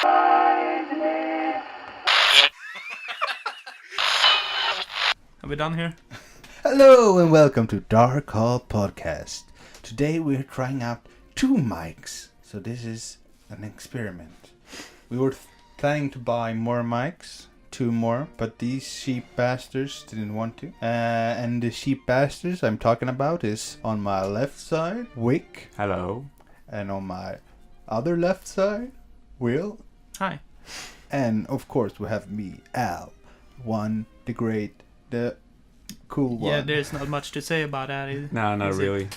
Are we done here? Hello and welcome to Dark Hall Podcast. Today we're trying out 2 mics. So this is an experiment. We were planning to buy more mics, 2 more, but these sheep bastards didn't want to. And the sheep bastards I'm talking about is on my left side, Wick. Hello. And on my other left side, Will. Hi. And of course we have me, Al. One, the great, the cool one. Yeah, there's not much to say about that. No, not really.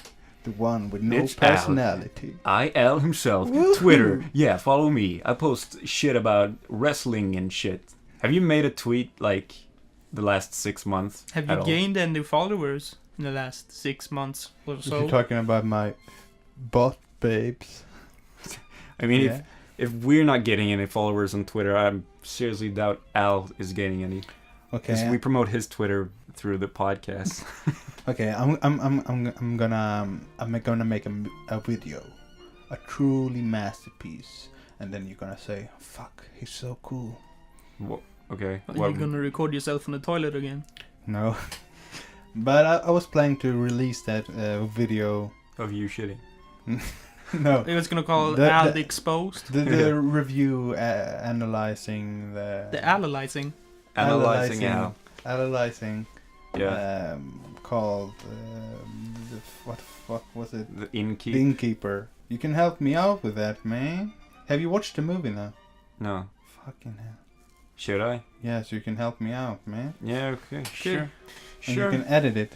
The one with no It's personality. Al himself. Woohoo. Twitter. Yeah, follow me. I post shit about wrestling and shit. Have you made a tweet like the last 6 months? Have you gained any followers in the last 6 months or If so? you're talking about my bot babes. I mean, Yeah. if we're not getting any followers on Twitter, I seriously doubt Al is getting any. Okay. Because we promote his Twitter through the podcast. Okay. I'm gonna make a video, a truly masterpiece, and then you're gonna say, "Fuck, he's so cool." Okay. Are you gonna record yourself in the toilet again? No. But I was planning to release that video. Of you shitting. No. It was gonna call The- Al the- Exposed. The review analyzing the Analyzing. Analyzing Al. analyzing. Yeah. Called what the fuck was it? The innkeep. The Innkeeper. You can help me out with that, man. Have you watched the movie now? No. Fucking hell. Should I? Yes, you can help me out, man. Yeah, okay. Sure. And Sure. you can edit it.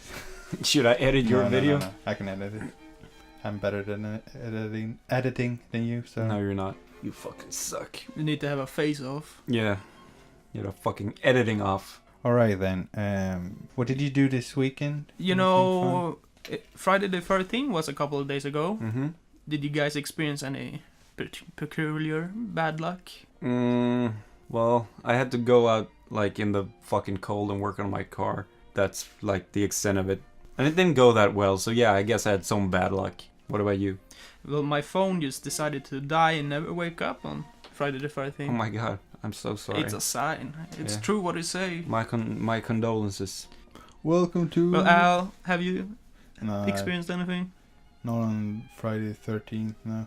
Should I edit your No, video? No. I can edit it. I'm better than editing than you, so. No, you're not. You fucking suck. You need to have a face off. Yeah. You're the fucking editing off. Alright then. What did you do this weekend? You Anything know, Friday the 13th was a couple of days ago. Mm-hmm. Did you guys experience any peculiar bad luck? Well, I had to go out like in the fucking cold and work on my car. That's like the extent of it. And it didn't go that well, so yeah, I guess I had some bad luck. What about you? Well, my phone just decided to die and never wake up on Friday the 13th. Oh my god, I'm so sorry. It's a sign. It's Yeah. true what you say. My condolences. Welcome to. Well, Al, have you No, experienced anything? not on Friday the 13th, no.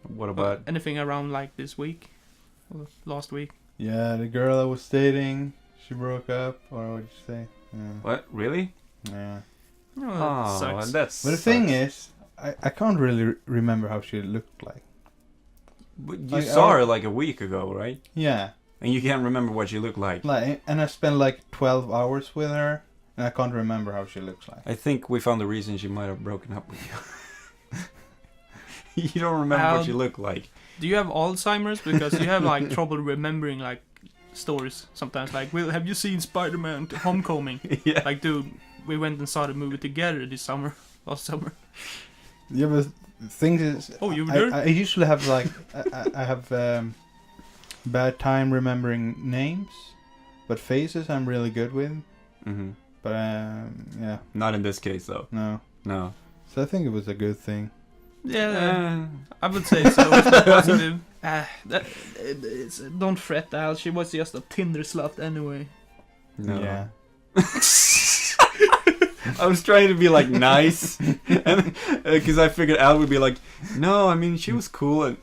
What about? Anything around like this week? Or last week? Yeah, the girl I was dating, she broke up, or what did you say? Yeah. What? Really? Yeah. Oh, Oh, sucks. that's. But the thing is, I can't really remember how she looked like. But you like, saw her like a week ago, right? Yeah. And you can't remember what she looked like. And I spent like 12 hours with her, and I can't remember how she looks like. I think we found the reason she might have broken up with you. You don't remember Al, what she looked like. Do you have Alzheimer's? Because you have like trouble remembering like stories sometimes. Like, Will, have you seen Spider-Man Homecoming? Yeah. Like, dude, we went and saw the movie together last summer. Yeah, but the thing is, Oh, you were there? I usually have like I have bad time remembering names, but faces I'm really good with. Mm-hmm. But yeah, Not in this case, though. no. No. So I think it was a good thing. Yeah, I would say so. It's positive. Don't fret, Al. She was just a Tinder slut anyway. No. Yeah. I was trying to be like nice, and because I figured Al would be like, "No, I mean she was cool," and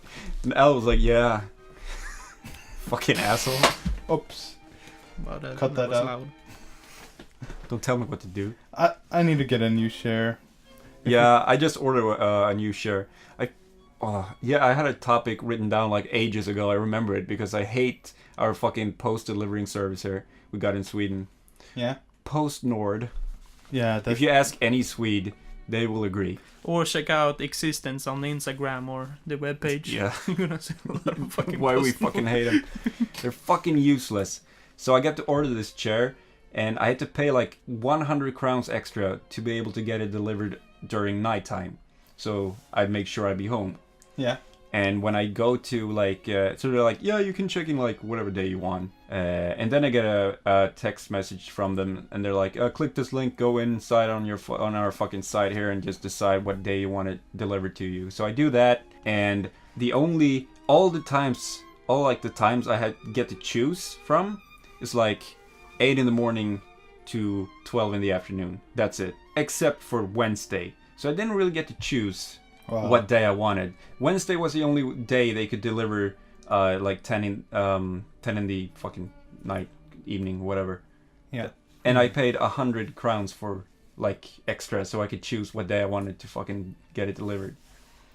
Al was like, "Yeah." Fucking asshole! Oops. But, Cut that was out. loud. Don't tell me what to do. I need to get a new share. Yeah, I just ordered a new share. I had a topic written down like ages ago. I remember it because I hate our fucking post delivering service here we got in Sweden. Yeah. PostNord. Yeah. If you ask any Swede, they will agree. Or check out Existence on Instagram or the webpage. Yeah. You're gonna see a lot of fucking Why we posts. fucking hate them. They're fucking useless. So I got to order this chair, and I had to pay like 100 crowns extra to be able to get it delivered during nighttime. So I'd make sure I'd be home. Yeah. And when I go to like, so they're like, yeah, you can check in like whatever day you want. And then I get a text message from them, and they're like, click this link, go inside on on our fucking site here, and just decide what day you want it delivered to you. So I do that, and all the times all like the times I had get to choose from is like 8 in the morning to 12 in the afternoon. That's it. Except for Wednesday. So I didn't really get to choose what day I wanted. Wednesday was the only day they could deliver like 10 in the fucking night, evening, whatever. Yeah. And I paid 100 crowns for like extra so I could choose what day I wanted to fucking get it delivered.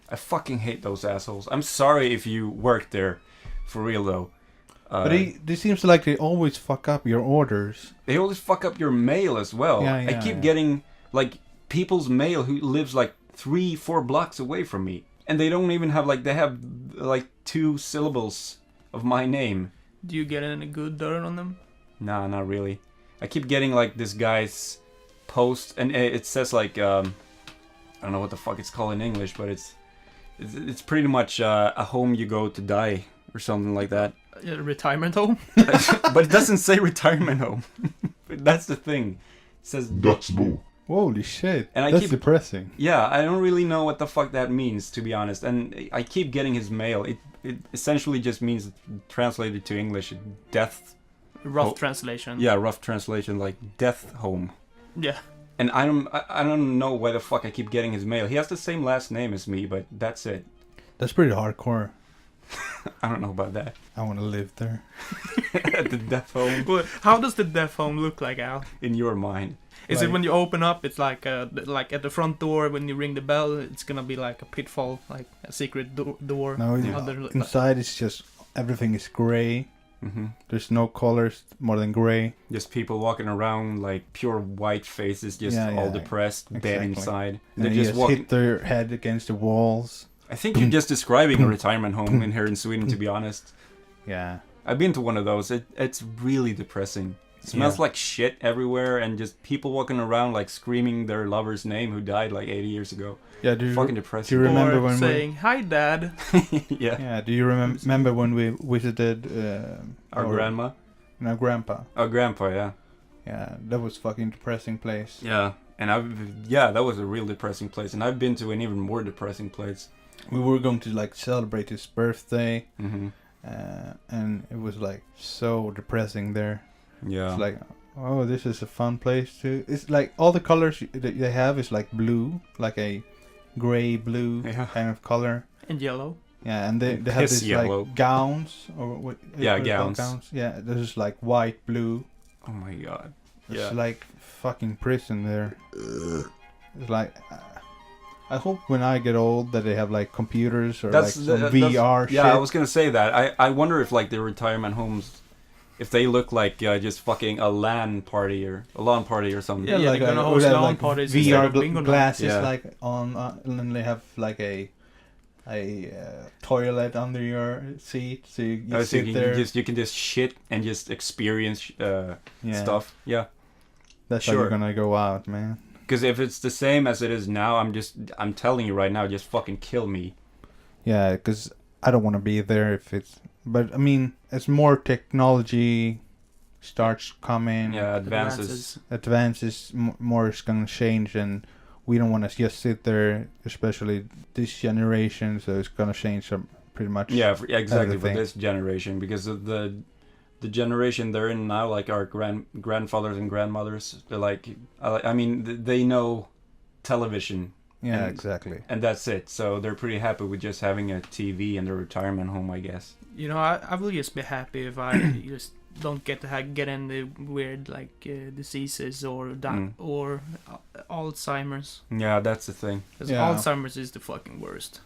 I fucking hate those assholes. I'm sorry if you worked there, for real though. But it seems like they always fuck up your orders. They always fuck up your mail as well. Yeah, I keep getting like people's mail who lives like 3-4 blocks away from me, and they don't even have they have like 2 syllables of my name. Do you get any good dirt on them? Nah, not really. I keep getting like this guy's post, and it says like I don't know what the fuck it's called in English, but it's pretty much a home you go to die or something like that. A retirement home? But it doesn't say retirement home. That's the thing. It says That's bull. Holy shit. And That's depressing. Yeah, I don't really know what the fuck that means, to be honest. And I keep getting his mail. It essentially just means, translated to English, death. Rough translation. Yeah, rough translation, like death home. Yeah. And I don't know why the fuck I keep getting his mail. He has the same last name as me, but that's it. That's pretty hardcore. I don't know about that. I want to live there. At the death home. Well, how does the death home look like, Al? In your mind. Is it when you open up, it's like at the front door, when you ring the bell, it's gonna be like a pitfall, like a secret door? No, inside it's just, everything is gray. Mm-hmm. There's no colors more than gray. Just people walking around like pure white faces, just all depressed, dead inside. And they just hit their head against the walls. I think you're just describing a retirement home in here in Sweden, to be honest. Yeah. I've been to one of those. It's really depressing. It smells like shit everywhere, and just people walking around like screaming their lover's name who died like 80 years ago. Yeah, fucking depressing. Do you remember or when saying, "Hi, Dad"? Yeah. Yeah. Do you remember when we visited our grandma? No, grandpa. Our grandpa, yeah. Yeah, that was fucking depressing place. Yeah, and that was a real depressing place, and I've been to an even more depressing place. We were going to like celebrate his birthday, and it was like so depressing there. Yeah. It's like, oh, this is a fun place too. It's like all the colors that they have is like blue, like a gray blue kind of color. And yellow. Yeah, and they have this yellow. like gowns or what? Yeah, what gowns. Yeah, this is like white, blue. Oh my god. It's like fucking prison there. It's like. I hope when I get old that they have like computers or like some VR shit. Yeah, I was gonna say that. I wonder if like the retirement homes, if they look like just fucking a LAN party or something. Yeah, like they're gonna host LAN parties. VR glasses like on, and they have like a toilet under your seat, so you sit there. You can just shit and just experience stuff. Yeah, that's how you're gonna go out, man. Because if it's the same as it is now, I'm telling you right now, just fucking kill me. Yeah, because I don't want to be there if it's... But, I mean, as more technology starts coming... Yeah, advances, more is going to change, and we don't want to just sit there, especially this generation, so it's going to change pretty much exactly, everything. for this generation, because of the generation they're in now, like our grandfathers and grandmothers, they're like, I mean, they know television. Yeah, exactly. And that's it. So they're pretty happy with just having a TV in their retirement home, I guess. You know, I will just be happy if I just don't get to get any weird like diseases or Alzheimer's. Yeah, that's the thing. Because Alzheimer's is the fucking worst.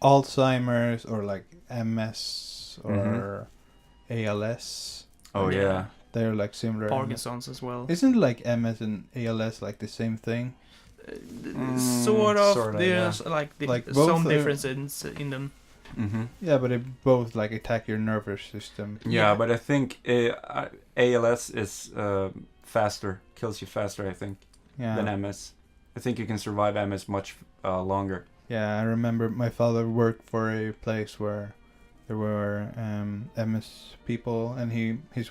Alzheimer's or like MS or ALS. Oh yeah, they're like similar. Parkinson's as well. Isn't like MS and ALS like the same thing? Sort of. There's like some differences in them. Mm-hmm. Yeah, but they both like attack your nervous system. Yeah, but I think ALS is faster, kills you faster, I think, than MS. I think you can survive MS much longer. Yeah, I remember my father worked for a place where there were MS people, and his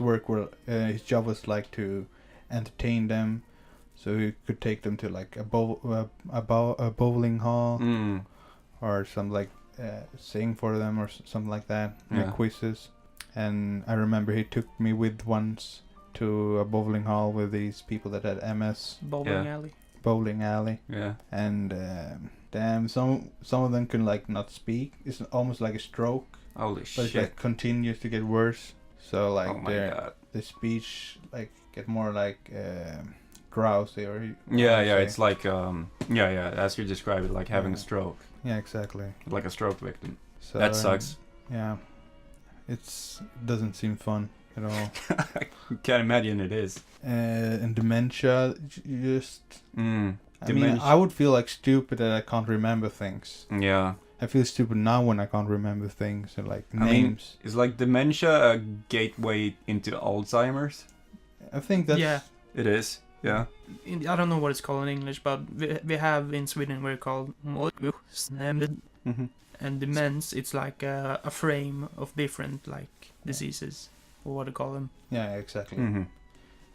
job was like to entertain them, so he could take them to like a bowling hall or some like sing for them or something like that, make quizzes. and I remember he took me with once to a bowling hall with these people that had MS. Bowling alley. Yeah. And damn, some of them can like not speak. It's almost like a stroke. Holy but shit. It like continues to get worse. So like oh my God. the speech like get more like drowsy or it's like as you describe it, like having a stroke. Yeah, exactly. Like a stroke victim. So that sucks. Yeah. It doesn't seem fun at all. I can't imagine it is. And dementia just I Dementia. mean, I would feel like stupid that I can't remember things. Yeah. I feel stupid now when I can't remember things and like names. I mean, is like dementia a gateway into Alzheimer's? I think that's... Yeah. It is. Yeah. I don't know what it's called in English, but we have in Sweden we're called Mm-hmm. and demence. It's like a frame of different like diseases, or what to call them. Yeah, exactly. Mm-hmm.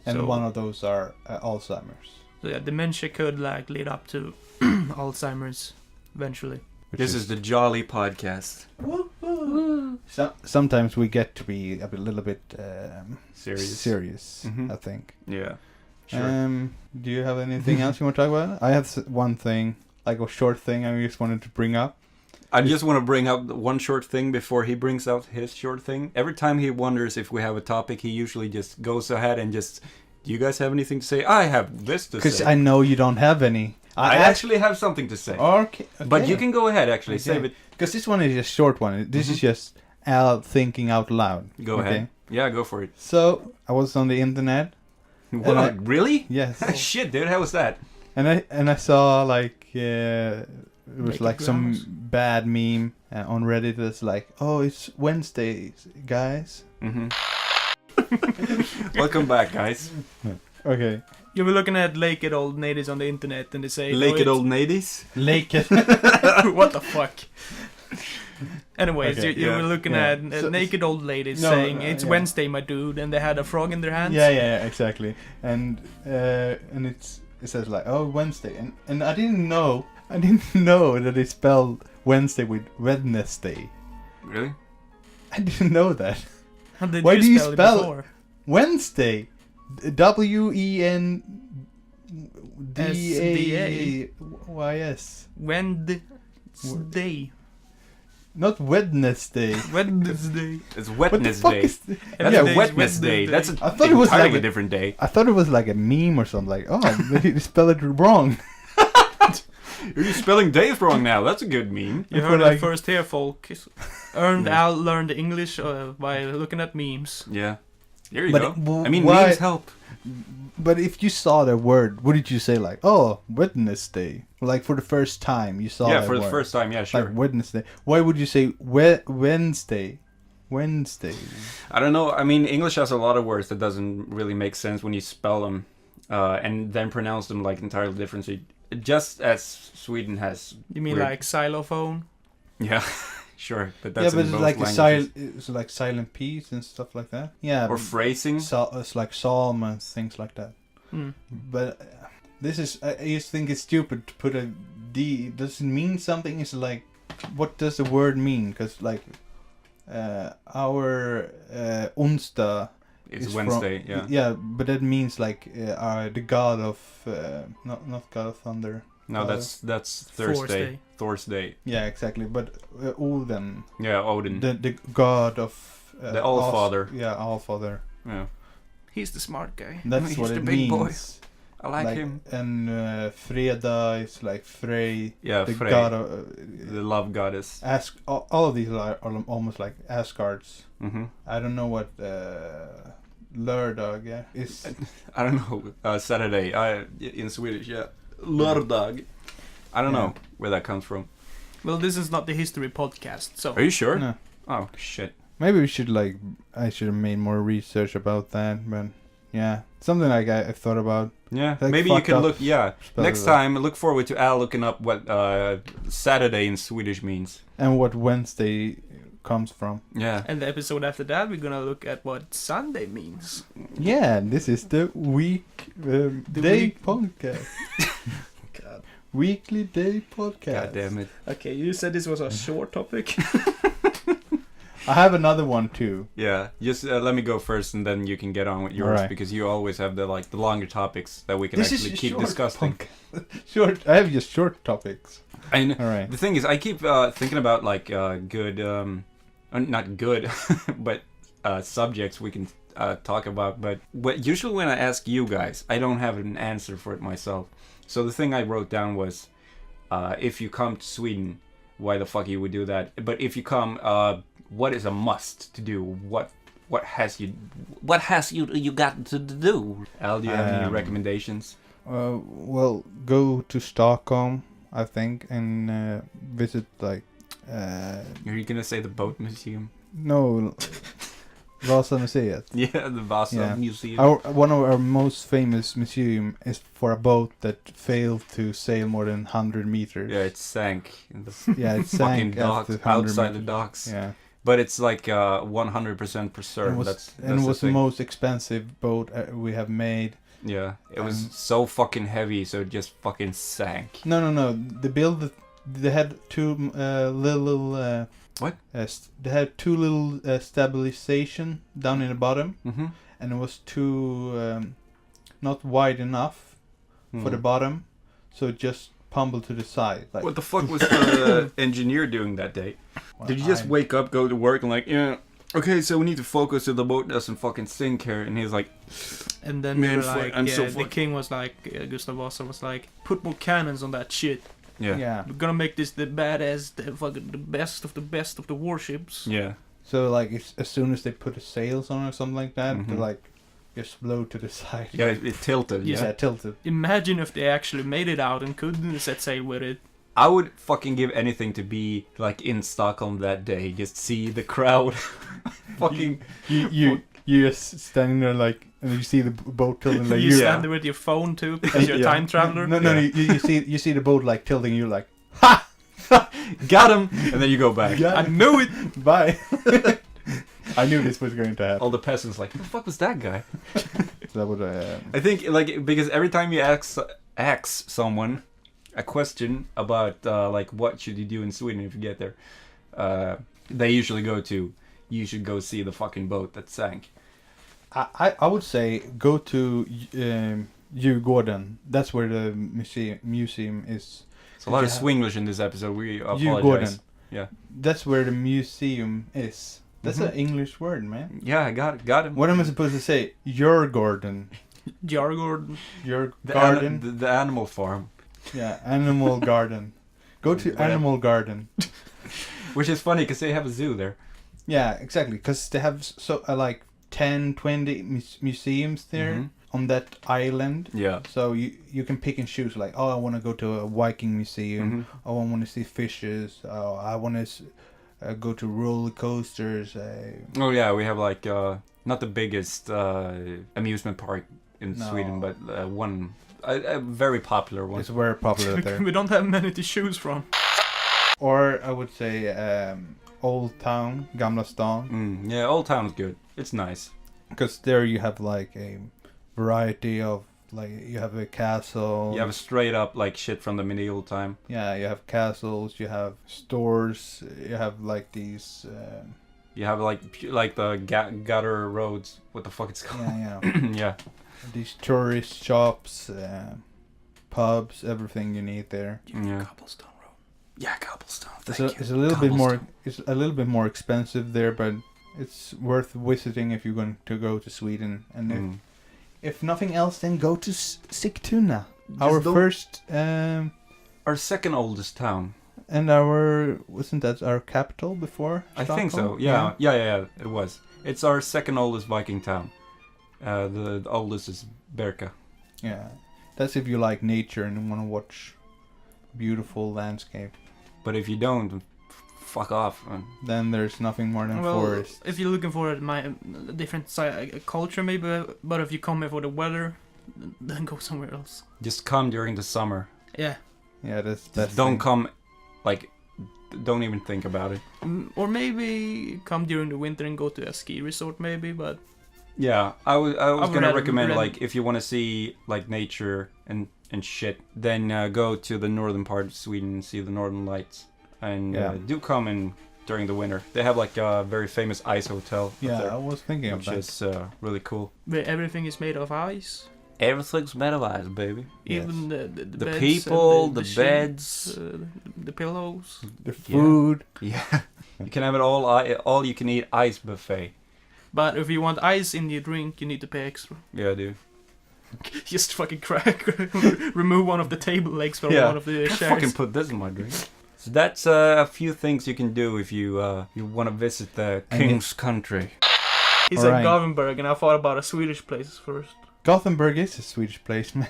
And So- one of those are Alzheimer's. So yeah, dementia could like lead up to Alzheimer's eventually. This is the Jolly Podcast. Sometimes we get to be a little bit serious, Mhm. I think. Yeah. Sure. Do you have anything else you want to talk about? I have one thing, like a short thing I just wanted to bring up. I just want to bring up one short thing before he brings out his short thing. Every time he wonders if we have a topic, he usually just goes ahead and just, do you guys have anything to say? I have this to say. Because I know you don't have any. I actually have something to say. Okay. But you can go ahead, actually. Save it. Because this one is a short one. This is just Al thinking out loud. Go ahead. Yeah, go for it. So, I was on the internet. What? Really? Yes. Shit, dude, how was that? And I saw like it was Naked like some grammars. bad meme on Reddit that's like, oh, it's Wednesday, guys. Mm-hmm. Welcome back, guys. Okay. You were looking at naked old ladies on the internet, and they say, Naked old ladies. Naked. What the fuck? Anyways, Okay, you were looking at So- naked old ladies No, saying it's yeah. Wednesday, my dude, and they had a frog in their hands. Yeah, exactly. And it says like, oh, Wednesday, and I didn't know that it spelled Wednesday with Wednesday. Really? I didn't know that. How did Why do you spell it spell- before? Wednesday, WENDAYS, Wednesday. not Wednesday. Wednesday. It's What the fuck Wednesday. is? That's Every a day is Wednesday. Wednesday. That's I thought it was entirely like a- different day. I thought it was like a meme or something. Like, oh, they spelled it wrong. You're spelling days wrong now. That's a good meme. You I heard feel it like- first here, folk. Learned English by looking at memes. Yeah. There you But go. w- I mean, why- memes help. But if you saw the word, what did you say? Like, oh, Wednesday. Like for the first time you saw. Yeah, that for the word. first time. Yeah, sure. Like Wednesday. Why would you say Wednesday? Wednesday. I don't know. I mean, English has a lot of words that doesn't really make sense when you spell them and then pronounce them like entirely differently. Just as Sweden has. You mean weird- like xylophone? Yeah, sure. But Yeah, that's but in it's both like languages. it's like silent P's and stuff like that. Yeah. Or phrasing. It's like psalm and things like that. Hmm. But this is, I just think it's stupid to put a D. Does it mean something? It's like, what does the word mean? Because like, our onsdag It's is Wednesday. from, Yeah. Yeah, but that means like the god of not god of thunder. No, that's Thursday. Thursday. Yeah, exactly. But Odin, Yeah, Odin. the god of The Allfather. Yeah, Allfather. Yeah. He's the smart guy. That's He's what the it big means. boy. I like him. And Freda is like Frey, Yeah, the Frey. god of The love goddess. all of these are almost like Asgards. Mm-hmm. I don't know what Lördag is. I don't know. Saturday. In Swedish, yeah. Lördag. I don't know where that comes from. Well, this is not the history podcast, so Are you sure? No. Oh, shit. Maybe we should I should have made more research about that, but yeah, something like I thought about. Yeah, Like maybe you fucked can up look. Yeah, spell next it out. time look forward to Al looking up what Saturday in Swedish means. And what Wednesday comes from. Yeah. and the episode after that we're gonna look at what Sunday means. Yeah, this is the day podcast. God. Weekly day podcast. God damn it. Okay, you said this was a short topic. I have another one too. Yeah, just let me go first, and then you can get on with yours Alright. because you always have the longer topics that we can actually keep short discussing. Short. I have just short topics. And All right. the thing is, I keep thinking about like good, not good, but subjects we can talk about. But usually when I ask you guys, I don't have an answer for it myself. So the thing I wrote down was, if you come to Sweden, why the fuck you would do that? But if you come, what is a must to do? What has you got to do? Al, do you have any recommendations? Well, go to Stockholm, I think, and visit like. Are you gonna say the boat museum? No, Vasa Museet. Yeah, the Vasa Yeah. Museum. One of our most famous museum is for a boat that failed to sail more than 100 meters. Yeah, it sank in the Yeah, it fucking sank docks, after 100 outside the meters. docks. Yeah, But it's like 100% preserved. That's and it the was the thing. most expensive boat we have made. Yeah, it was so fucking heavy, so it just fucking sank. No. They had two little. What? They had two little stabilization down in the bottom, Mm-hmm. and it was too not wide enough for the bottom, so it just pummeled to the side. Like, What the fuck was the engineer doing that day? well, Did you just wake up, go to work, and like, yeah, okay, so we need to focus so the boat doesn't fucking sink here? And he's like, And then Man, they were like, I'm so the king was like, Gustav Vasa was like, put more cannons on that shit. yeah, Yeah. We're gonna make this the badass, the fucking the best of the warships. yeah. So like, as soon as they put the sails on or something like that, Mhm. they like just blow to the side. Yeah, it tilted. Yeah. Yeah, tilted. Imagine if they actually made it out and could set sail with it. I would fucking give anything to be like in Stockholm that day, just see the crowd. Fucking You just standing there like, and you see the boat tilting like you you. stand there with your phone too, because you're a Yeah. time traveler. No, Yeah. you see the boat like tilting. You're like, got him, and then you go back. Yeah. I knew it. bye. I knew this was going to happen. All the peasants like, who the fuck was that guy? So that would. I think like because every time you ask someone a question about like what should you do in Sweden if you get there, they usually go to, you should go see the fucking boat that sank. I would say go to Djurgården. That's where the museum is. It's a lot of Yeah. Swinglish in this episode. We apologize. Djurgården. Yeah. That's where the museum is. That's Mhm. an English word, man. Yeah, I got him. What am I supposed to say? Your garden. Jargården. Your The garden. the animal farm, Yeah, animal garden. Go to Yeah. animal garden. which is funny because they have a zoo there. Yeah, exactly. Because they have so like 10, 20 museums there Mhm. on that island. Yeah. So you can pick and choose. Like, oh, I want to go to a Viking museum. Mhm. Oh, I want to see fishes. Oh, I want to go to roller coasters. Oh yeah, we have like not the biggest amusement park in No. Sweden, but one a very popular one. It's very popular there. We don't have many to choose from. Or I would say Old Town, Gamla Stan. Yeah, Old Town is good. It's nice. Because there you have like a variety of, like, you have a castle. You have straight up like shit from the medieval time. Yeah, you have castles, you have stores, you have like these. You have like the gutter roads. What the fuck it's called? Yeah, yeah. Yeah. These tourist shops, pubs, everything you need there. Yeah. Cobblestone Road. Yeah, cobblestone. It's a little bit more. It's a little bit more expensive there, but it's worth visiting if you're going to go to Sweden. And if nothing else, then go to Sigtuna, our first, our second oldest town. and wasn't that our capital before? I think so. Stockholm? Yeah. It was. It's our second oldest Viking town. The oldest is Berka. Yeah, that's if you like nature and want to watch beautiful landscape. But if you don't, fuck off. Then there's nothing more than Well, forest. if you're looking for a different culture, maybe, but if you come here for the weather, then go somewhere else. Just come during the summer. Yeah. Yeah, that's Don't come, like, don't even think about it. Or maybe come during the winter and go to a ski resort, maybe, but Yeah, I was would gonna rather- recommend rather- like if you want to see like nature and shit, then go to the northern part of Sweden and see the northern lights, and Yeah. do come in during the winter. They have like a very famous ice hotel. up Yeah, there, I was thinking of which that. is really cool. Where everything is made of ice. Everything's made of ice, baby. Yes. Even the The beds people, and the sheets, beds. the pillows. The food. Yeah, you can have it all you can eat ice buffet. But if you want ice in your drink, you need to pay extra. Yeah, dude. Just fucking crack. Remove one of the table legs from Yeah. one of the Can't chairs. fucking put this in my drink. So that's a few things you can do if you want to visit the And king's country. He said Alright. Gothenburg, and I thought about a Swedish place first. Gothenburg is a Swedish place, man.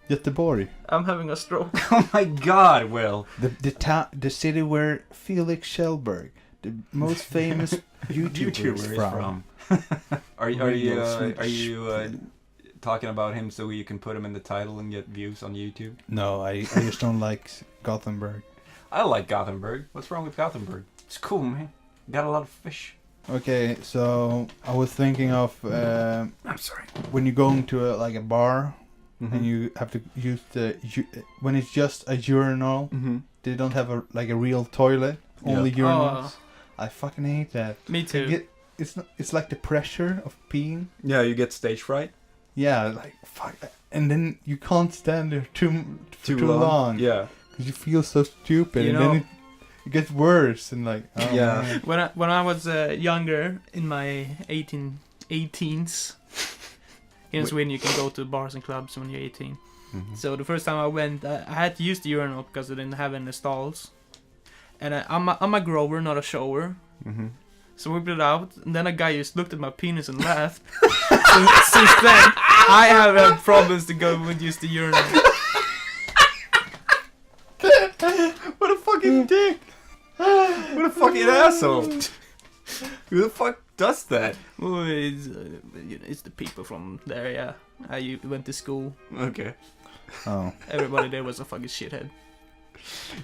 Göteborg. I'm having a stroke. Oh my God, Will. The city where Felix Kjellberg, the most famous YouTuber, is from. Are Real you talking about him so you can put him in the title and get views on YouTube? No, I just don't like Gothenburg. I like Gothenburg. What's wrong with Gothenburg? It's cool, man. Got a lot of fish. Okay, so I was thinking of I'm sorry. when you're going to a bar Mm-hmm. and you have to use when it's just a urinal. Mm-hmm. They don't have a real toilet, only Yeah. urinals. Oh. I fucking hate that. Me too. It's like the pressure of peeing. Yeah, you get stage fright. Yeah, like fuck, and then you can't stand there too long. Yeah. Because you feel so stupid, You and know- then it gets worse, and like oh, Yeah. man. When I was younger, in my 18s, in Sweden you can go to bars and clubs when you're 18. Mm-hmm. So the first time I went, I had to use the urinal because I didn't have any stalls. And I'm a grower, not a shower. Mm-hmm. So we put it out, and then a guy just looked at my penis and laughed. Since then, I have had problems to go and use the urinal. What a fucking dick! What a fucking asshole! Who the fuck does that? Oh, it's the people from the area. I went to school. Okay. Oh, Everybody there was a fucking shithead.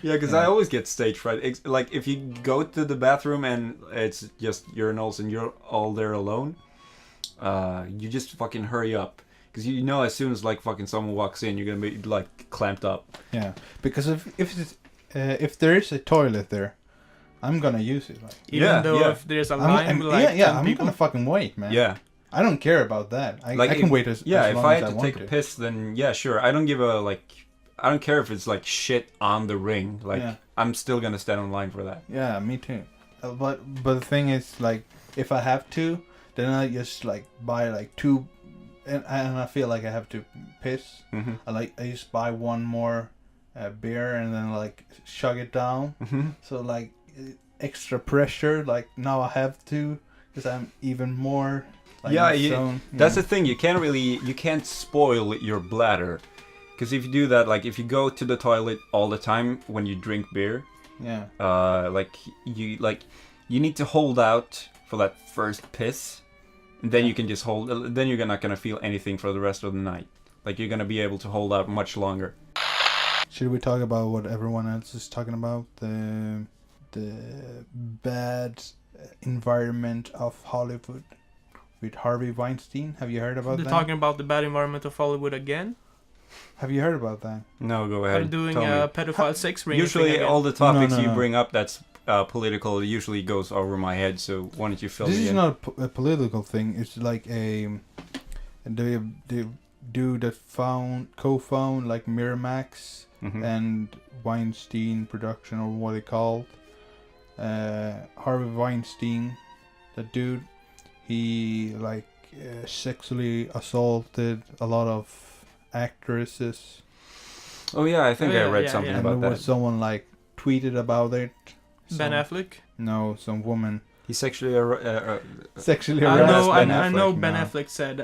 Yeah, because I always get stage fright. Like, if you go to the bathroom and it's just urinals and you're all there alone, you just fucking hurry up. Because you know as soon as, like, fucking someone walks in, you're gonna be, like, clamped up. yeah. Because if there is a toilet there, I'm gonna use it. Like, Even though if there's a line with like 10 I'm people. gonna fucking wait, man. Yeah. I don't care about that. I Like, can if- wait as Yeah, as if long I as had to want take a piss, then yeah, sure. I don't care if it's, like, shit on the ring. Like, Yeah. I'm still gonna stand in line for that. Yeah, me too. But the thing is, like, if I have to, then I just like buy like two, and I feel like I have to piss. Mm-hmm. I just buy one more beer and then like chug it down. Mm-hmm. So like extra pressure. Like now I have to because I'm even more. Like, Yeah, in the you- zone, That's know? the thing. You can't spoil your bladder. Because if you do that, like if you go to the toilet all the time when you drink beer, Yeah. you need to hold out for that first piss, and then you can just hold. Then you're not gonna feel anything for the rest of the night. Like you're gonna be able to hold out much longer. Should we talk about what everyone else is talking about? The bad environment of Hollywood with Harvey Weinstein. Have you heard about They're that? talking about the bad environment of Hollywood again. Have you heard about that? No, go They're ahead. doing Tell me. a pedophile sex ring. Usually, thing all again. the topics No. you bring up that's political usually goes over my head. So why don't you fill This me is in? not a political thing. It's like the dude that co-found like Miramax Mhm. and Weinstein Production, or what they called. Harvey Weinstein, that dude, he like sexually assaulted a lot of actresses, Oh yeah, I think Oh, I yeah, read yeah, something yeah. and about there was that. someone like tweeted about it. Ben Some- Affleck. No, some woman He sexually sexually I harassed know, Ben I know Affleck Ben now. Affleck said,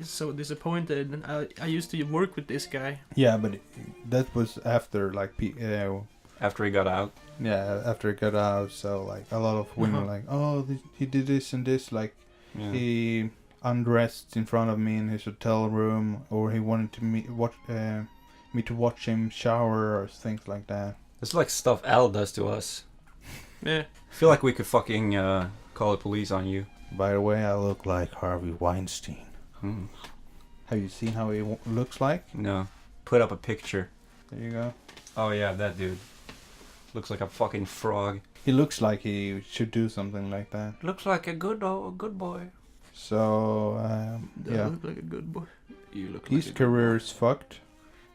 so disappointed. I used to work with this guy. Yeah, but that was after like after he got out. yeah, after it got out. So like a lot of women Uh-huh. like, oh, he did this and this. Like Yeah. he undressed in front of me in his hotel room, or he wanted to me to watch him shower or things like that. It's like stuff Al does to us. Yeah. I feel like we could fucking call the police on you. By the way, I look like Harvey Weinstein. Hmm. Have you seen how he looks like? No. Put up a picture. There you go. Oh yeah, that dude. Looks like a fucking frog. He looks like he should do something like that. Looks like a good boy. So, That yeah. look like a good boy. You look His like career is fucked.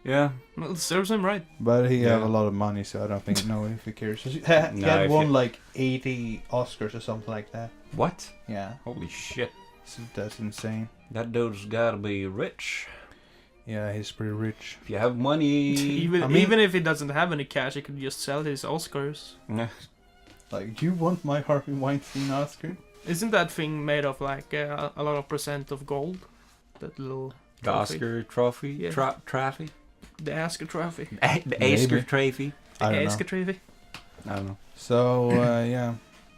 Yeah. Well, it serves him right. But he have Yeah. a lot of money, so I don't think know if he cares. He Nah, had if won you- like 80 Oscars or something like that. What? Yeah, Holy shit. so that's insane. That dude's gotta be rich. Yeah, he's pretty rich. If you have money. Even I mean- even if he doesn't have any cash, he could just sell his Oscars. Yeah. Like, you want my Harvey Weinstein Oscar? Isn't that thing made of like a lot of percent of gold? That little The trophy. Oscar trophy? Yeah. Trophy? The Oscar trophy. The Maybe. Oscar trophy? I don't Oscar know. trophy. I don't know. So, yeah,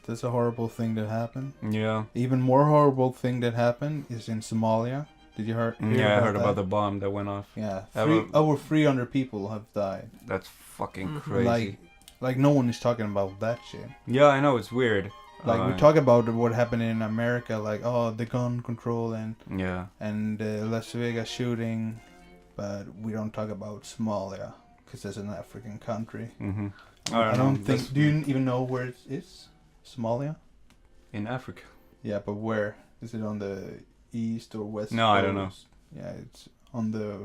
that's a horrible thing that happened. Yeah. Even more horrible thing that happened is in Somalia. Did you hear? Yeah, I heard that? about the bomb that went off. Yeah, Have over 300 people have died. That's fucking Mhm. crazy. Like no one is talking about that shit. Yeah, I know, it's weird. Like we talk about what happened in America, like the gun control Yeah. and Las Vegas shooting, but we don't talk about Somalia because it's an African country. Mm-hmm. I don't think. Do you even know where it is? Somalia? In Africa. Yeah, but where is it, on the east or west? No, I don't know. coast? Yeah, it's on the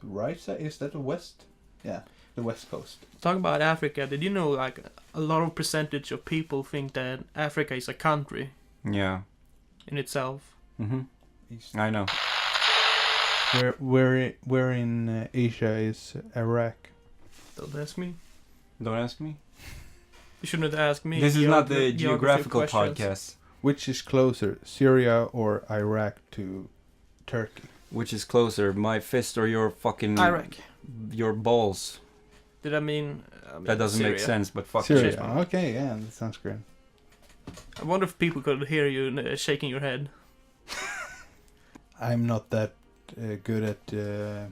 right side. Is that the west? Yeah, the west coast. Talk about Africa. Did you know like a lot of percentage of people think that Africa is a country Yeah. in itself? Mm-hmm. East. I know. Where in Asia is Iraq? Don't ask me. Don't ask me. You shouldn't ask me. This is not the geography geographical questions. podcast. Which is closer, Syria or Iraq to Turkey? Which is closer, my fist or your fucking... Iraq. Your balls. Did I mean? That doesn't make Syria. sense, but fuck Syria. shit. Okay, yeah, that sounds great. I wonder if people could hear you shaking your head. I'm not that good at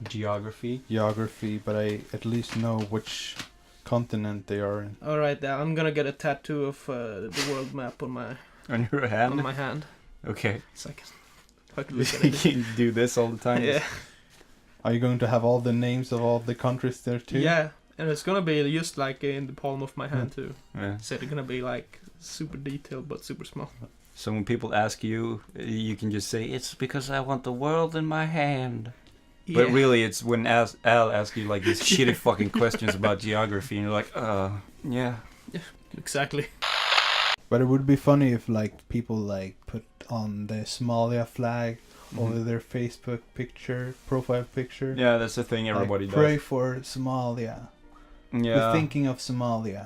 Geography. geography, but I at least know which continent they are in. All right, I'm gonna get a tattoo of the world map on my On your hand? on my hand. Okay. So I can look at You it. can do this all the time? Yeah, Are you going to have all the names of all the countries there too? yeah, and it's gonna be just like in the palm of my hand too. Yeah. So they're gonna be like super detailed but super small. So when people ask you, you can just say, it's because I want the world in my hand. But Yeah. really, it's when Al asks you like these shitty fucking questions about geography, and you're like, yeah. Exactly. But it would be funny if like people like put on the Somalia flag over Mhm. their Facebook picture, profile picture. Yeah, that's the thing everybody like, Pray does. for Somalia. Yeah. We're thinking of Somalia.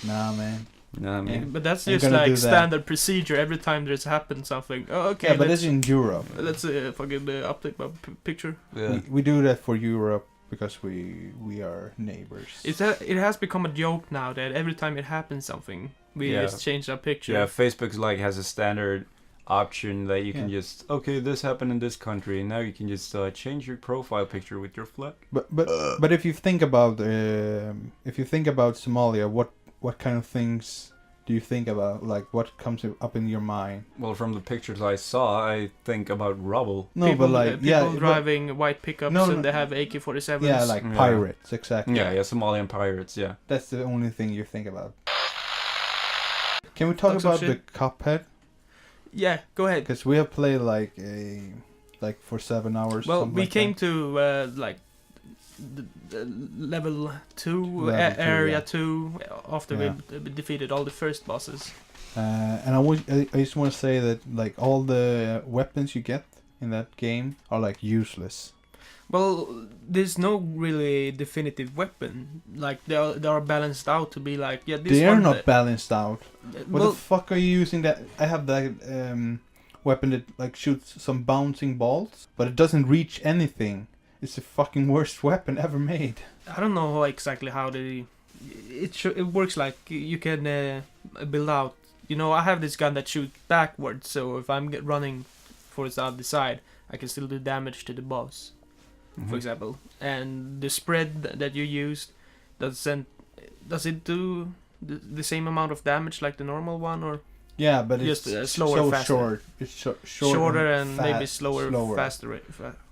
Nah, man. Nah, man. But that's Ain't just gonna do like that. standard procedure every time there's happened something. Oh, okay. Yeah, but let's it's in Europe. fucking update my picture. Yeah. We do that for Europe because we are neighbors. It has become a joke now that every time it happens something, we Yeah. just change our picture. Yeah, Facebook's like has a standard option that you can Yeah. just, okay, this happened in this country, and now you can just change your profile picture with your flag. But if you think about Somalia, what kind of things do you think about? Like what comes up in your mind? Well, from the pictures I saw, I think about rubble. No, people, but like people but- driving white pickups No, and no. they have AK-47s. yeah, like Yeah. pirates, exactly. Yeah, Somalian pirates, yeah. That's the only thing you think about. Can we talk Talk some about the shit. Cuphead? Yeah, go ahead. Because we have played like for 7 hours. Well, something we like came that. to like the level 2, Level 2, area yeah. 2 after Yeah. we defeated all the first bosses. And I just want to say that like all the weapons you get in that game are like useless. Well, there's no really definitive weapon. Like they are balanced out to be like this They are one. not balanced out. What well, the fuck are you using that? I have that weapon that like shoots some bouncing balls, but it doesn't reach anything. It's the fucking worst weapon ever made. I don't know exactly how it works. Like you can build out. You know, I have this gun that shoots backwards, so if I'm running for the other side, I can still do damage to the boss, Mhm. for example. And the spread that you used, does it do the same amount of damage like the normal one, or? Yeah, but Just, it's slower, so faster. short. It's shorter and maybe fast, slower. Faster.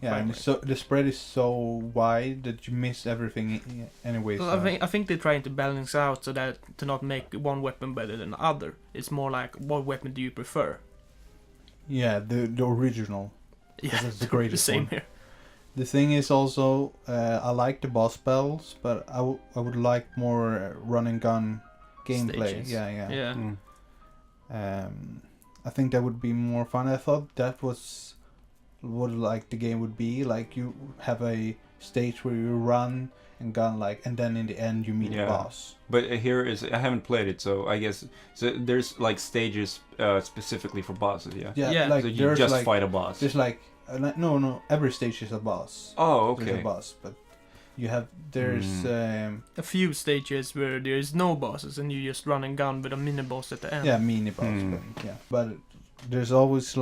Yeah, and so the spread is so wide that you miss everything anyway. Well, So. I think they're trying to balance out so that to not make one weapon better than the other. It's more like, what weapon do you prefer? Yeah, the original. Yeah, That's the greatest the same one. here. The thing is also, I like the boss battles, but I would like more run and gun gameplay. Stages. Yeah. Yeah. I think that would be more fun. I thought that was what like the game would be. Like you have a stage where you run and gun and then in the end you meet the boss. But here is, I haven't played it, so I guess so. There's like stages specifically for bosses. Yeah. Like so you there's just fight a boss. There's no. Every stage is a boss. Oh, okay. There's a boss, but there's A few stages where there is no bosses and you just run and gun with a mini boss at the end. mini boss. But there's always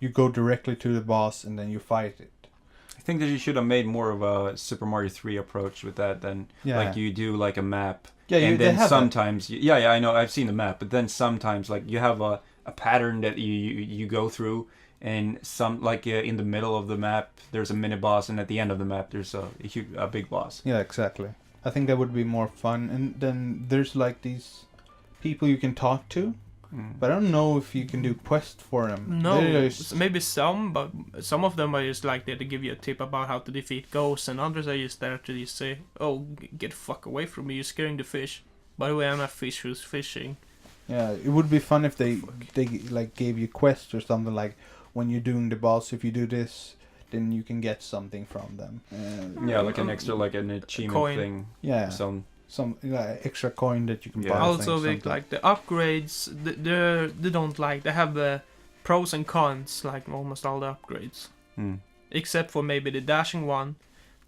you go directly to the boss and then you fight it. I think that you should have made more of a Super Mario 3 approach with that than like you do like a map. Yeah, and then sometimes I know, I've seen the map, but then sometimes like you have a pattern that you go through, and some in the middle of the map there's a mini boss, and at the end of the map there's a big boss. Yeah, exactly. I think that would be more fun. And then there's these people you can talk to, but I don't know if you can do quests for them. No, maybe some, but some of them are just there to give you a tip about how to defeat ghosts, and others are just there to just say, "Oh, get the fuck away from me! You're scaring the fish." By the way, I'm a fish who's fishing. Yeah, it would be fun if they gave you quests or something like, when you're doing the boss, if you do this, then you can get something from them. Like an extra, an achievement coin. thing. Yeah. Some extra coin that you can buy. Also, the upgrades, they don't they have pros and cons like almost all the upgrades, except for maybe the dashing one,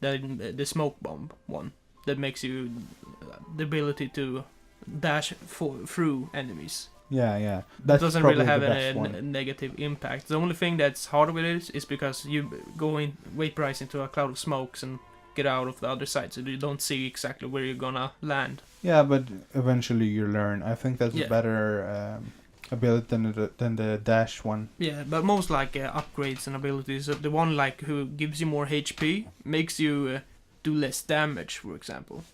the smoke bomb one that makes you the ability to dash through enemies. Yeah. That doesn't really have any negative impact. The only thing that's hard with it is because you go in vaporize into a cloud of smokes and get out of the other side, so you don't see exactly where you're gonna land. Yeah, but eventually you learn. I think that's a better ability than the dash one. Yeah, but most upgrades and abilities, the one who gives you more HP makes you do less damage, for example.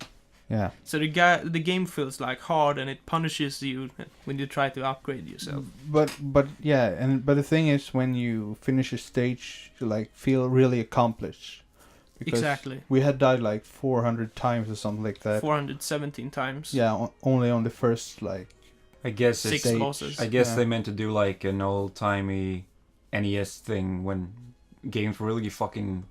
Yeah. So the game feels hard, and it punishes you when you try to upgrade yourself. But the thing is, when you finish a stage, you feel really accomplished. Because exactly. We had died 400 times or something like that. 417 times. Yeah, only on the first I guess 6 bosses. I guess they meant to do an old timey NES thing when games were really fucking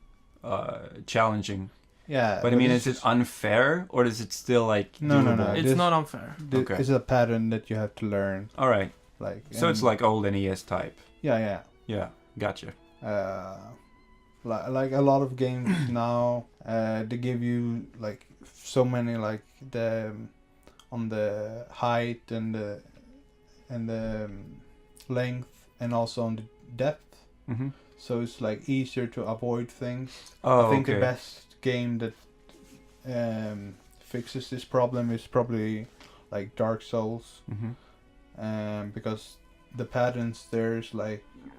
challenging. Yeah, but I mean, is it unfair, or is it still No. It's not unfair. Okay. It's a pattern that you have to learn. All right. So it's old NES type. Yeah. Yeah, gotcha. Like a lot of games now, they give you so many the on the height and the length and also on the depth. Mm-hmm. So it's easier to avoid things. Oh, I think okay. the best game that fixes this problem is probably Dark Souls. Mm-hmm. Because the patterns there's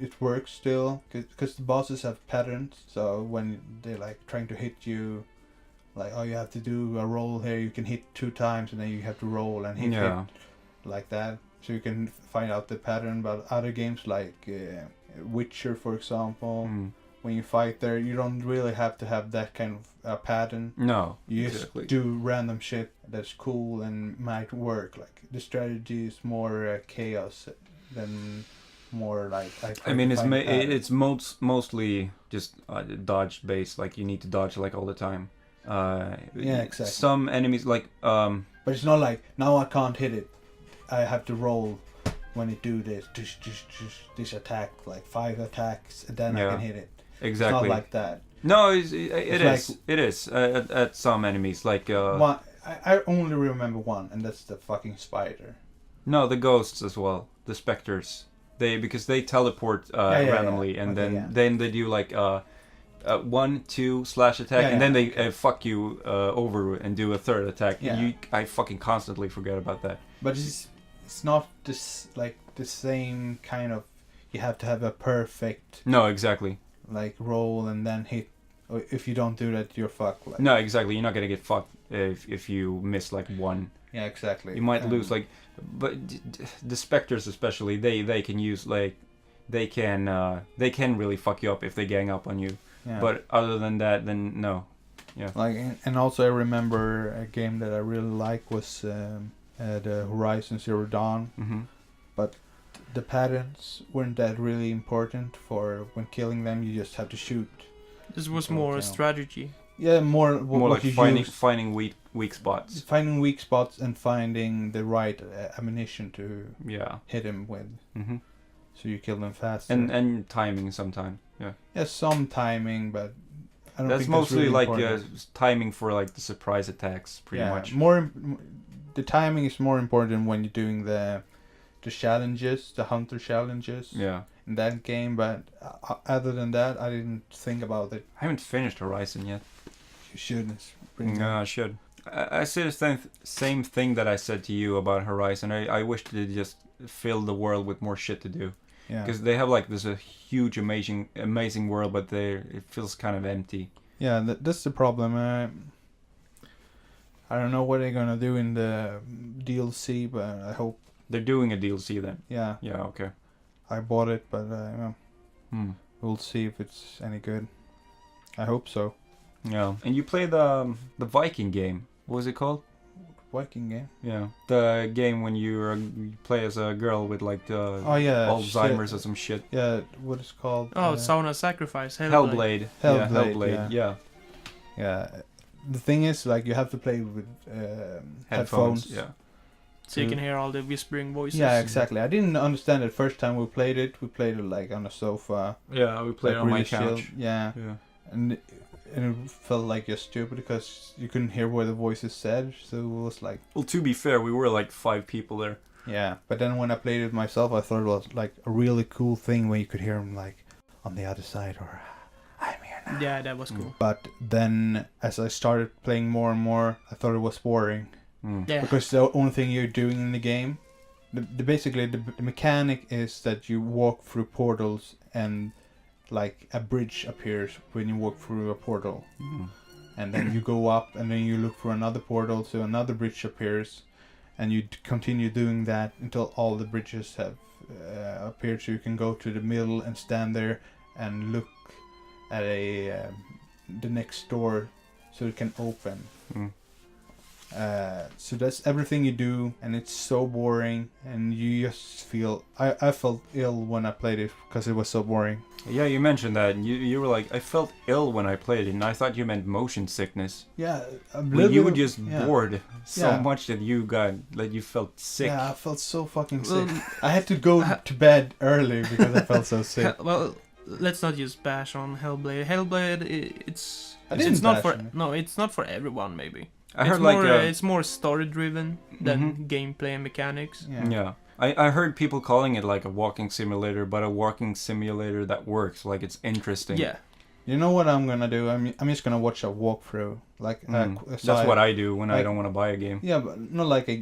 it works still, because the bosses have patterns. So when they're trying to hit you, you have to do a roll here, you can hit 2 times and then you have to roll and hit like that, so you can find out the pattern. But other games Witcher, for example, when you fight there, you don't really have to have that kind of pattern. No, you just do random shit that's cool and might work. The strategy is more chaos than more I mean, it's mostly just dodge based. You need to dodge all the time. Yeah, exactly. Some enemies but it's not now I can't hit it. I have to roll when it do this attack 5 attacks and then I can hit it. Exactly. It's not like that. No, it is at some enemies one. I only remember one, and that's the fucking spider. No, the ghosts as well, the specters. Because they teleport randomly, and then they do 1-2 slash attack, and then they fuck you over and do a third attack. Yeah. I fucking constantly forget about that. But it's not this like the same kind of. You have to have a perfect No, exactly. like roll and then hit. Or if you don't do that, you're fucked. Like. No, exactly. You're not gonna get fucked if you miss like one. Yeah, exactly. You might lose like, but the specters especially, they can use like, they can really fuck you up if they gang up on you. Yeah. But other than that, then no. Yeah. Like, and also I remember a game that I really liked was the Horizon Zero Dawn. Mm-hmm. The patterns weren't that really important for when killing them. You just have to shoot. This was more a strategy. Yeah, more More what like you finding weak spots. finding weak spots and finding the right ammunition to Yeah. hit him with, Mm-hmm. so you kill them faster. And timing sometimes. Yeah. Yeah, some timing, but I don't That's think mostly really like important. timing for like the surprise attacks, pretty Yeah, much. the timing is more important when you're doing the challenges, the hunter challenges Yeah. in that game. But other than that, I didn't think about it. I haven't finished Horizon yet. You should. No, I should. I say the same thing that I said to you about Horizon. I wish they just fill the world with more shit to do. Yeah. Because they have like this a huge, amazing world, but it feels kind of empty. Yeah, that's the problem. I don't know what they're gonna do in the DLC, but I hope. They're doing a DLC then. Yeah. Yeah. Okay. I bought it, but Hmm. we'll see if it's any good. I hope so. Yeah. And you play the Viking game. What was it called? Viking game. Yeah. The game when you play as a girl with like the Oh yeah. Alzheimer's or some shit. Yeah, what is it called? Oh, Sauna Sacrifice. Hellblade. Hellblade, Yeah, Hellblade. Yeah. Yeah. The thing is, like, you have to play with headphones. Yeah. So you can hear all the whispering voices. Yeah, exactly. I didn't understand it first time we played it. We played it like on a sofa. Yeah, we played like, on my really couch. chill. Yeah. Yeah. And it felt like you're stupid because you couldn't hear what the voices said. So it was like, Well, to be fair, we were like 5 people there. yeah. But then when I played it myself, I thought it was like a really cool thing when you could hear them like on the other side or I'm here now. Yeah, that was cool. But then as I started playing more and more, I thought it was boring. Mm. Yeah. Because the only thing you're doing in the game, basically the mechanic is that you walk through portals and like a bridge appears when you walk through a portal. Mm. And then you go up and then you look for another portal, so another bridge appears. And you continue doing that until all the bridges have appeared, so you can go to the middle and stand there and look at the next door so it can open. Mm. So that's everything you do, and it's so boring, and you just feel... I felt ill when I played it because it was so boring. Yeah, you mentioned that. And you were like, I felt ill when I played it, and I thought you meant motion sickness. Yeah, But you were just bored so Yeah. much that you felt sick. Yeah, I felt so fucking Well, sick. I had to go to bed early because I felt so sick. Well, let's not just bash on Hellblade. Hellblade, it's I didn't it's not bash for on it. no, it's not for everyone. Maybe I it's heard more like it's more story driven than Mhm. gameplay and mechanics. yeah. I heard people calling it like a walking simulator, but a walking simulator that works, like it's interesting. Yeah, You know what I'm gonna do? I'm just gonna watch a walkthrough. Like That's what I do when I like- don't want to buy a game. Yeah, but not like a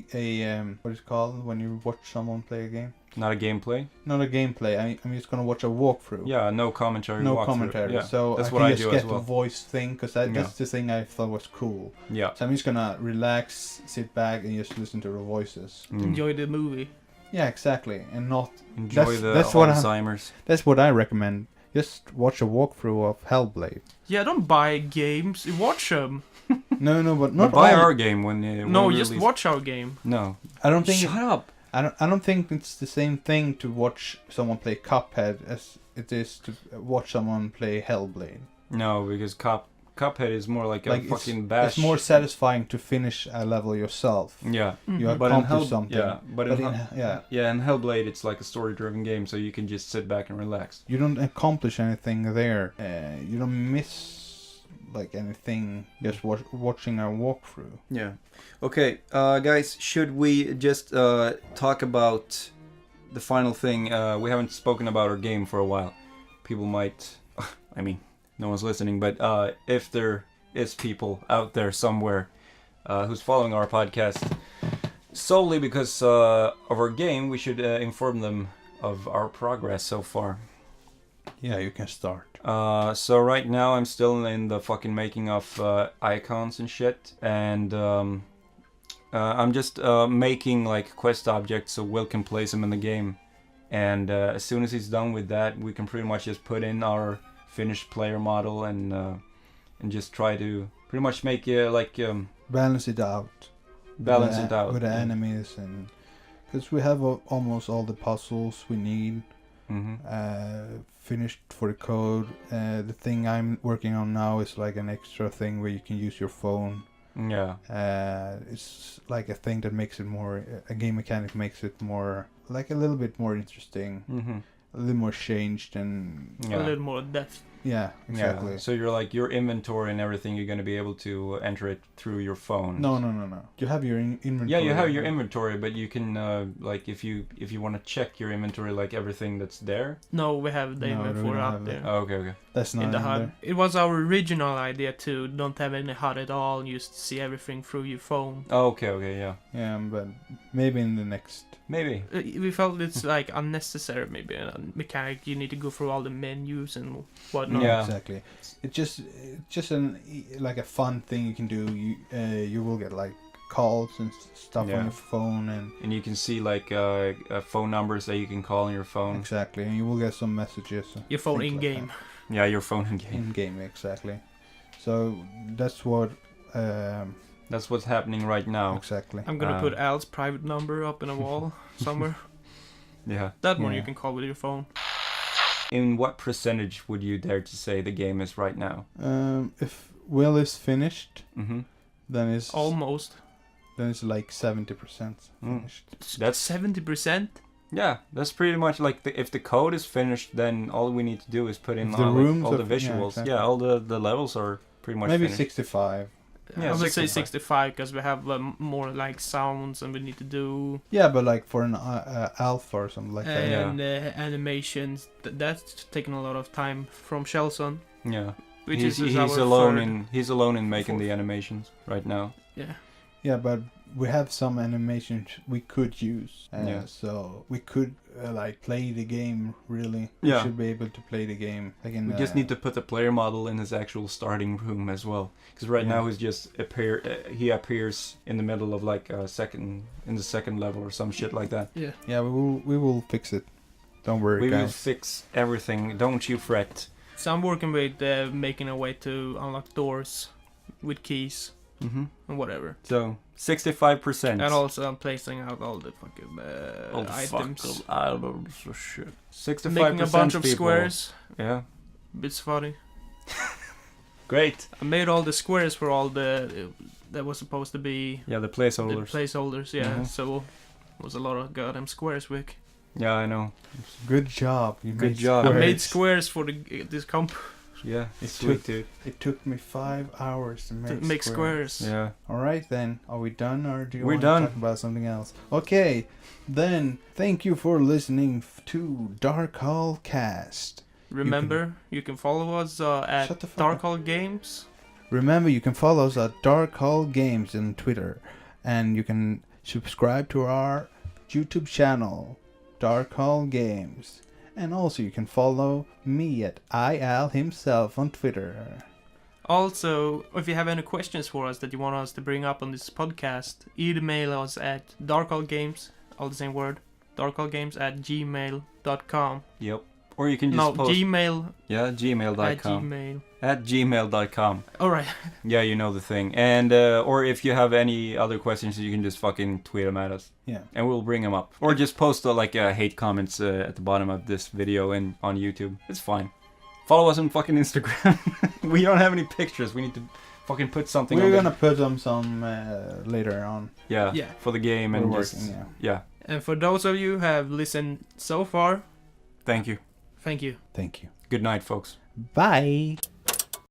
what is it called when you watch someone play a game? Not a gameplay. Not a gameplay. I'm just gonna watch a walkthrough. Yeah, no commentary. No walkthrough. commentary. Yeah, So that's I what can I just do get as well. the voice thing because that's the thing I thought was cool. Yeah. So I'm just gonna relax, sit back, and just listen to the voices. Mm. enjoy the movie. Yeah, exactly, and not. Enjoy that's the what I'm- Alzheimer's. That's what I recommend. Just watch a walkthrough of Hellblade. Yeah, don't buy games. Watch them. No, but Not not buy all. our game when No, when just released. watch our game. No. I don't think. Shut up. I don't think it's the same thing to watch someone play Cuphead as it is to watch someone play Hellblade. No, because Cuphead is more like a Like fucking bash. it's more satisfying to finish a level yourself. Yeah. You Mhm. But in accomplish something. Yeah, but in yeah, yeah, in Hellblade it's like a story-driven game, so you can just sit back and relax. you don't accomplish anything there. You don't miss like anything just watching a walkthrough. Yeah. Okay, guys, should we just talk about the final thing? We haven't spoken about our game for a while. People might... I mean, no one's listening, but if there is people out there somewhere who's following our podcast, solely because of our game, we should inform them of our progress so far. Yeah, you can start. So right now I'm still in the fucking making of icons and shit, and I'm just making like quest objects so Will can place them in the game. And as soon as he's done with that, we can pretty much just put in our finished player model and just try to pretty much make Balance it out. balance it out with the yeah. enemies, and because we have almost all the puzzles we need finished for the code. The thing I'm working on now is like an extra thing where you can use your phone. Yeah. It's like a thing that makes it more, a game mechanic makes it more, like a little bit more interesting, a little more changed, and A little more depth. yeah, exactly. Yeah. So you're like your inventory and everything, you're gonna be able to enter it through your phone. No. You have your inventory. Yeah, you have your inventory, but you can like if you want to check your inventory, like everything that's there. No, we have the No, we inventory don't out have there. Oh, okay. That's not In the in HUD. there. It was our original idea to don't have any HUD at all and just see everything through your phone. Oh, okay, yeah. Yeah, but maybe in the next. Maybe. We felt it's like unnecessary, maybe a mechanic. You need to go through all the menus and whatnot. Yeah. Exactly. It's just like a fun thing you can do. You will get like calls and stuff Yeah. on your phone, And you can see like phone numbers that you can call on your phone. exactly, and you will get some messages. Your phone things in like game. Yeah, your phone in game. In game, exactly. So that's what. That's what's happening right now. Exactly. I'm gonna put Al's private number up in a wall somewhere. Yeah. That one Yeah. you can call with your phone. In what percentage would you dare to say the game is right now? If Will is finished, Mm-hmm. then it's Almost. like 70% Mm. finished. That's 70%. Yeah, that's pretty much like if the code is finished, then all we need to do is put in If the all, rooms all the are- yeah, visuals. exactly. Yeah, all the levels are pretty much Maybe finished. 65. Yeah, I would say 65. 65 because we have more like sounds and we need to do Yeah, but like for an alpha or something like that. Yeah. and animations. That's taken a lot of time from Shelson, Yeah, which he's is our alone third. he's alone in making fourth. the animations right now. Yeah. Yeah, but we have some animations we could use. Yeah. So we could like play the game really. Yeah. We should be able to play the game. Like in, We just need to put the player model in his actual starting room as well, because right Yeah. now he's just he appears in the middle of like in the second level or some shit like that. Yeah. Yeah, we will fix it. Don't worry, We will guys. fix everything. Don't you fret. So I'm working with making a way to unlock doors with keys Mm-hmm. and whatever. So 65%. And also I'm placing out all the fucking all the items. fucking items for shit. 65% Making a bunch of people. squares. Yeah. It's funny. Great. I made all the squares for all the that was supposed to be Yeah, the the placeholders. placeholders. Yeah, Mhm. so it was a lot of goddamn squares, Vic. Yeah, I know. Good job. You Good made job. I squares. made squares for this comp Yeah, It sweet dude. It took me 5 hours to to make, make squares. Yeah. All right then. Are we done, or do you We're want done. to talk about something else? Okay. Then thank you for listening to Dark Hall Cast. Remember, you can follow us Shut at the fuck Dark up. Hall Games. Remember, you can follow us at Dark Hall Games on Twitter, and you can subscribe to our YouTube channel, Dark Hall Games. And also you can follow me at IAL himself on Twitter. Also, if you have any questions for us that you want us to bring up on this podcast, email us at darkhallgames, all the same word, darkhallgames@gmail.com. Yep. Or you can just No, post. Gmail at gmail.com. Gmail. At gmail.com. Alright. Yeah, you know the thing. And or if you have any other questions, you can just fucking tweet them at us, Yeah. and we'll bring them up. Or just post hate comments at the bottom of this video and on YouTube. It's fine. Follow us on fucking Instagram. We don't have any pictures. We need to fucking put something. We're on gonna put them some later on. yeah Yeah. for the game We're and working, just yeah. And for those of you who have listened so far, Thank you. thank you. Thank you. Good night, folks. Bye.